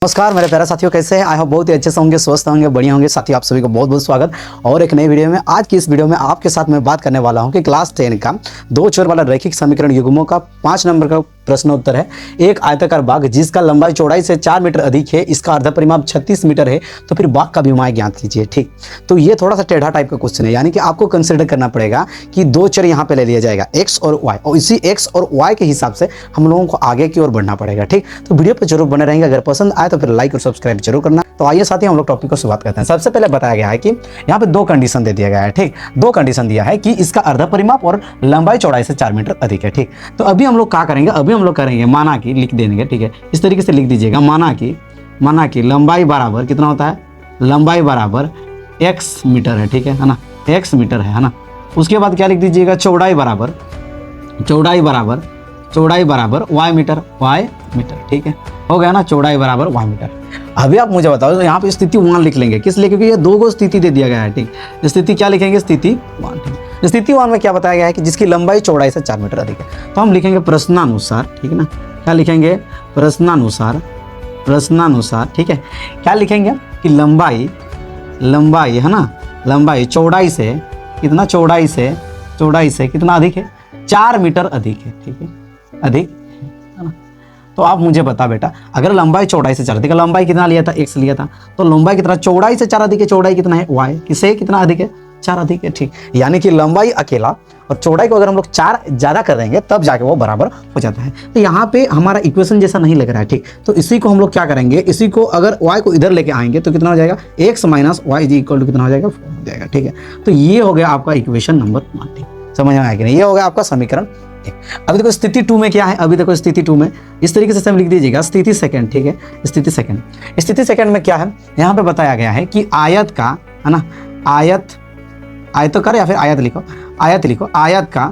नमस्कार मेरे प्यारे साथियों, कैसे हैं? आई होप बहुत ही अच्छे से होंगे, स्वस्थ होंगे, बढ़िया होंगे। साथियों आप सभी को बहुत बहुत स्वागत और एक नई वीडियो में। आज की इस वीडियो में आपके साथ मैं बात करने वाला हूं कि क्लास 10 का दो छोर वाला रैखिक समीकरण युग्मों का 5 नंबर का प्रश्न उत्तर है। एक आयताकार बाग जिसका लंबाई चौड़ाई से 4 मीटर अधिक है, इसका अर्ध परिमाप 36 मीटर है, तो फिर बाग का विमाएँ ज्ञात कीजिए। ठीक, तो ये थोड़ा सा टेढ़ा टाइप का क्वेश्चन है, यानी कि आपको कंसिडर करना पड़ेगा कि दो चर यहाँ पे ले लिया जाएगा एक्स और वाई, और इसी एक्स और वाई के हिसाब से हम लोगों को आगे की ओर बढ़ना पड़ेगा। ठीक, तो वीडियो पर जरूर बने रहेंगे। अगर पसंद आए तो फिर लाइक और सब्सक्राइब जरूर करना। तो आइए साथी हम लोग टॉपिक को शुरुआत करते हैं। सबसे पहले बताया गया है कि यहाँ पे दो कंडीशन दे दिया गया है। ठीक, दो कंडीशन दिया है कि इसका अर्ध परिमाप और लंबाई चौड़ाई से 4 मीटर अधिक है। ठीक, तो अभी हम लोग क्या करेंगे, अभी हम लोग करेंगे माना कि लिख देंगे। ठीक है, इस तरीके से लिख दीजिएगा, माना कि लंबाई बराबर कितना होता है, लंबाई बराबर x मीटर है। ठीक है ना, x मीटर है ना। उसके बाद क्या लिख दीजिएगा, चौड़ाई बराबर y मीटर। ठीक है, हो गया ना, चौड़ाई बराबर y मीटर। अभी आप मुझे बताओ, तो यहाँ पे स्थिति 1 लिख लेंगे, किस लिए, क्योंकि ये दो को स्थिति दे दिया गया है। ठीक, स्थिति क्या लिखेंगे, स्थिति 1। ठीक, स्थिति 1 में क्या बताया गया है कि जिसकी लंबाई चौड़ाई से 4 मीटर अधिक है, तो हम लिखेंगे प्रश्नानुसार। ठीक है ना, क्या लिखेंगे, प्रश्नानुसार। ठीक है, क्या लिखेंगे कि लंबाई है ना, लंबाई चौड़ाई से कितना, चौड़ाई से कितना अधिक है, 4 मीटर अधिक है। ठीक है, अधिक है ना। तो आप मुझे बता बेटा, अगर लंबाई चौड़ाई से 4 अधिक, लंबाई कितना लिया था, x लिया था, तो लंबाई कितना, चौड़ाई से 4 अधिक है, चौड़ाई कितना है, y, किसे कितना अधिक है, 4 अधिक है। ठीक, यानी कि लंबाई अकेला और चौड़ाई को अगर हम लोग 4 ज़्यादा कर देंगे तब जाके वो बराबर हो जाता है। तो यहाँ पे हमारा इक्वेशन जैसा नहीं लग रहा है। ठीक, तो इसी को हम लोग क्या करेंगे, इसी को अगर y को इधर लेके आएंगे तो कितना हो जाएगा, x minus Y is equal to कितना हो जाएगा, 4 हो जाएगा। ठीक है, तो ये हो गया आपका इक्वेशन नंबर 1। ठीक, समझ में आया कि नहीं, ये हो गया आपका समीकरण 1। अभी देखो स्थिति 2 में क्या है, अभी देखो स्थिति 2 में इस तरीके से हम लिख दीजिएगा, स्थिति सेकंड। ठीक है, स्थिति सेकंड में क्या है, यहाँ पे बताया गया है कि आयत का है ना, आयतकार या फिर आयत लिखो, आयत का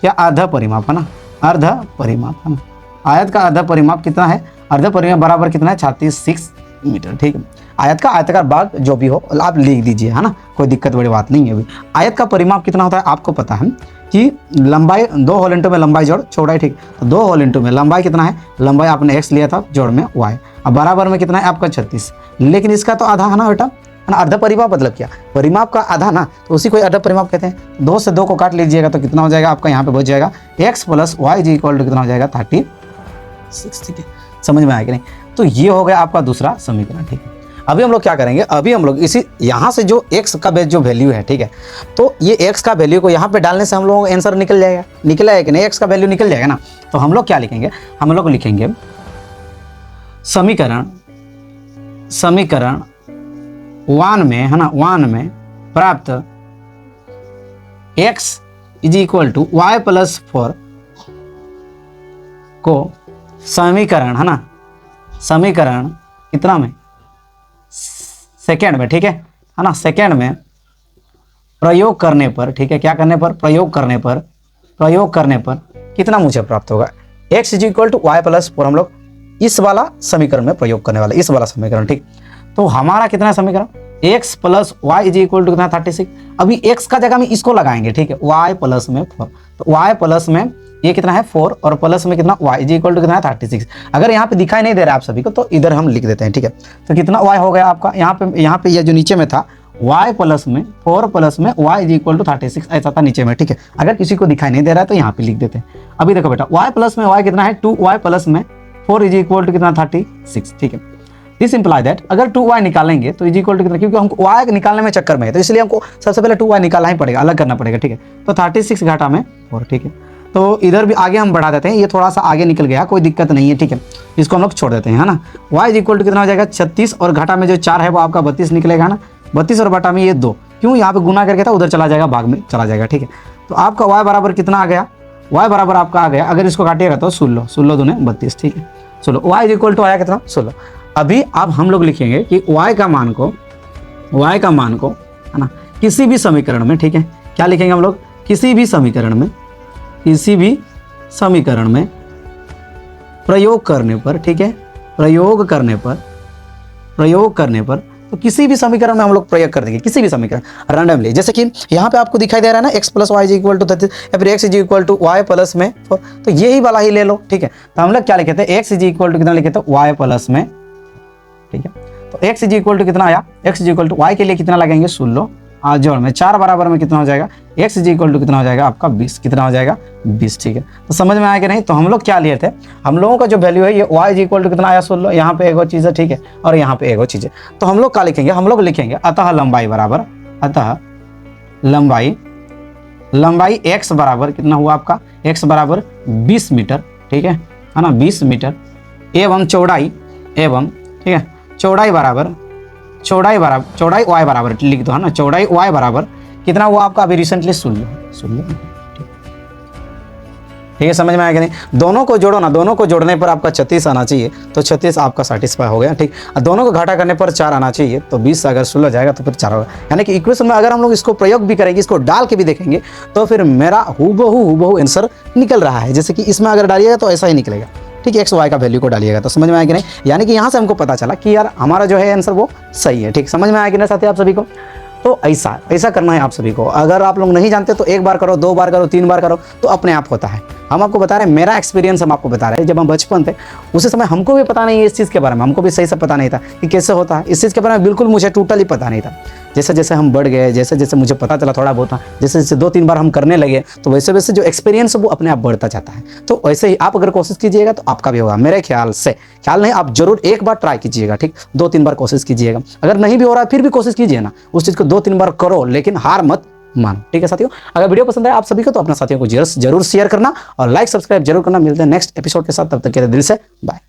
क्या अर्ध परिमाप है ना, अर्ध परिमाप है ना, आयत का अर्ध परिमाप कितना है, अर्ध परिमाप बराबर कितना है, 36 मीटर। ठीक है, आयत का आयताकार बाग जो भी हो आप लिख दीजिए, है ना, कोई दिक्कत बड़ी बात नहीं है। अभी आयत का परिमाप कितना होता है आपको पता है कि लंबाई 2 होल इंटू में लंबाई जोड़ चौड़ाई। ठीक, तो 2 होल इंटू में लंबाई कितना है, लंबाई आपने x लिया था, जोड़ में y, अब बराबर में कितना है आपका 36। लेकिन इसका तो आधा है ना बेटा, है ना, अर्ध परिमाप मतलब क्या, परिमाप का आधा ना, तो उसी को अर्ध परिमाप कहते हैं। 2 से 2 को काट लीजिएगा तो कितना हो जाएगा आपका, यहाँ पे बच जाएगा x plus Y is equal to कितना हो जाएगा, 36। ठीक है, समझ में आया कि नहीं। तो ये हो गया आपका दूसरा समीकरण। ठीक है, अभी हम लोग क्या करेंगे, अभी हम लोग इसी यहाँ से जो x का जो वैल्यू है, ठीक है, तो ये x का वैल्यू को यहाँ पे डालने से हम लोगों का आंसर निकल जाएगा कि नहीं, x का वैल्यू निकल जाएगा ना। तो हम लोग क्या लिखेंगे, हम लोग लिखेंगे समीकरण 1 में, है ना, 1 में प्राप्त x is equal to Y plus 4 को समीकरण, है ना, समीकरण कितना में, सेकेंड में। ठीक है ना, सेकेंड में प्रयोग करने पर, ठीक है, क्या करने पर, प्रयोग करने पर कितना मुझे प्राप्त होगा, x is equal to Y plus 4। हम लोग इस वाला समीकरण में प्रयोग करने वाले, इस वाला समीकरण। ठीक, तो हमारा कितना समीकरण, x plus Y is equal to कितना, 36। अभी x का जगह में इसको लगाएंगे। ठीक है, y प्लस में 4, तो y प्लस में ये कितना है 4 और प्लस में कितना y इज इक्वल टू कितना है 36। अगर यहाँ पे दिखाई नहीं दे रहा है आप सभी को तो इधर हम लिख देते हैं। ठीक है, तो कितना y हो गया आपका, यहाँ पे ये जो नीचे में था y प्लस में 4 प्लस में y इज इक्वल टू 36 ऐसा था नीचे में। ठीक है, अगर किसी को दिखाई नहीं दे रहा है तो यहाँ पे लिख देते हैं। अभी देखो बेटा, y प्लस में y कितना है 2y प्लस में 4 इज इक्वल टू कितना 36। ठीक है, दिस इंप्लाई दैट अगर 2y निकालेंगे तो इज इक्वल टू कितना, क्योंकि हमको y निकालने में चक्कर में है तो इसलिए हमको सबसे पहले 2y निकालना ही पड़ेगा, अलग करना पड़ेगा। ठीक है, तो 36 घाटा में 4। ठीक है, तो इधर भी आगे हम बढ़ा देते हैं, ये थोड़ा सा आगे निकल गया, कोई दिक्कत नहीं है। ठीक है, इसको हम लोग छोड़ देते हैं, है ना। y इज इक्वल टू कितना हो जाएगा 36 और घाटा में जो 4 है वो आपका 32 निकलेगा ना, 32 और बटा में ये 2, क्यों यहाँ पे गुना करके था, उधर चला जाएगा, भाग में चला जाएगा। ठीक है, तो आपका y बराबर कितना आ गया, y बराबर आपका आ गया, अगर इसको काटिएगा तो 16 दूने 32। ठीक है, 16, y इज इक्वल टू आया कितना, 16। अभी अब हम लोग लिखेंगे कि y का मान को है ना, किसी भी समीकरण में, ठीक है, क्या लिखेंगे हम लोग, किसी भी समीकरण में प्रयोग करने पर। ठीक है, प्रयोग करने पर तो किसी भी समीकरण में हम लोग प्रयोग कर देंगे, किसी भी समीकरण रैंडमली। जैसे कि यहाँ पे आपको दिखाई दे रहा है ना, x plus Y is equal to 30 या फिर x is equal to Y plus में 4, तो यही वाला ही ले लो। ठीक है, तो हम लोग क्या लिखे थे, x इज इक्वल टू कितना लिखे थे, y प्लस में x इज इक्वल टू कितना आया, x is equal to y के लिए कितना लगाएंगे 16 जोड़ में 4 बराबर में कितना हो जाएगा, x इज इक्वल टू कितना हो जाएगा आपका 20, कितना हो जाएगा 20, ठीक है। तो समझ में आया कि नहीं। तो हम लोग क्या लिए थे, हम लोगों का जो वैल्यू है ये y इज इक्वल टू कितना आया 16, यहाँ पे एक और चीज़ है, ठीक है, और यहाँ पे एक और चीज़ है। तो हम लोग क्या लिखेंगे, हम लोग लिखेंगे अतः लंबाई बराबर, अतः लंबाई x बराबर कितना हुआ आपका, x बराबर 20 मीटर, ठीक है ना, 20 मीटर एवं चौड़ाई, एवं ठीक है चौड़ाई y बराबर लिख दो, है ना, चौड़ाई y बराबर कितना हुआ आपका अभी रिसेंटली 16, ठीक है। समझ में आया कि नहीं। दोनों को जोड़ो ना, दोनों को जोड़ने पर आपका 36 आना चाहिए, तो 36 आपका सेटिस्फाई हो गया, ठीक। दोनों को घाटा करने पर 4 आना चाहिए, तो 20 से अगर 16 जाएगा तो फिर 4 होगा। यानी कि इक्वेशन में अगर हम लोग इसको प्रयोग भी करेंगे, इसको डाल के भी देखेंगे, तो फिर मेरा हूबहू आंसर निकल रहा है। जैसे कि इसमें अगर डालिएगा तो ऐसा ही निकलेगा, ठीक है, एक्स वाई का वैल्यू को डालिएगा। तो समझ में आया कि नहीं। यानी कि यहाँ से हमको पता चला कि यार हमारा जो है आंसर वो सही है, ठीक। समझ में आया कि नहीं साथी आप सभी को। तो ऐसा करना है आप सभी को। अगर आप लोग नहीं जानते तो 1 बार करो, 2 बार करो, 3 बार करो, तो अपने आप होता है। हम आपको बता रहे हैं, मेरा एक्सपीरियंस हम आपको बता रहे हैं। जब हम बचपन थे उसी समय हमको भी पता नहीं है इस चीज़ के बारे में, हमको भी सही से पता नहीं था कि कैसे होता है इस चीज़ के बारे में, बिल्कुल मुझे टोटली पता नहीं था। जैसे जैसे हम बढ़ गए, जैसे जैसे मुझे पता चला थोड़ा बहुत, जैसे जैसे 2-3 बार हम करने लगे, तो वैसे वैसे जो एक्सपीरियंस है वो अपने आप बढ़ता जाता है। तो वैसे ही आप अगर कोशिश कीजिएगा तो आपका भी होगा, मेरे ख्याल से। ख्याल नहीं, आप जरूर 1 बार ट्राई कीजिएगा, ठीक, 2-3 बार कोशिश कीजिएगा। अगर नहीं भी हो रहा है फिर भी कोशिश कीजिए ना, उस चीज़ को 2-3 बार करो, लेकिन हार मत मानो, ठीक है साथियों। अगर वीडियो पसंद आए आप सभी को तो अपने साथियों को जरूर शेयर करना और लाइक सब्सक्राइब जरूर करना। मिलते हैं नेक्स्ट एपिसोड के साथ, तब तक के लिए दिल से बाय।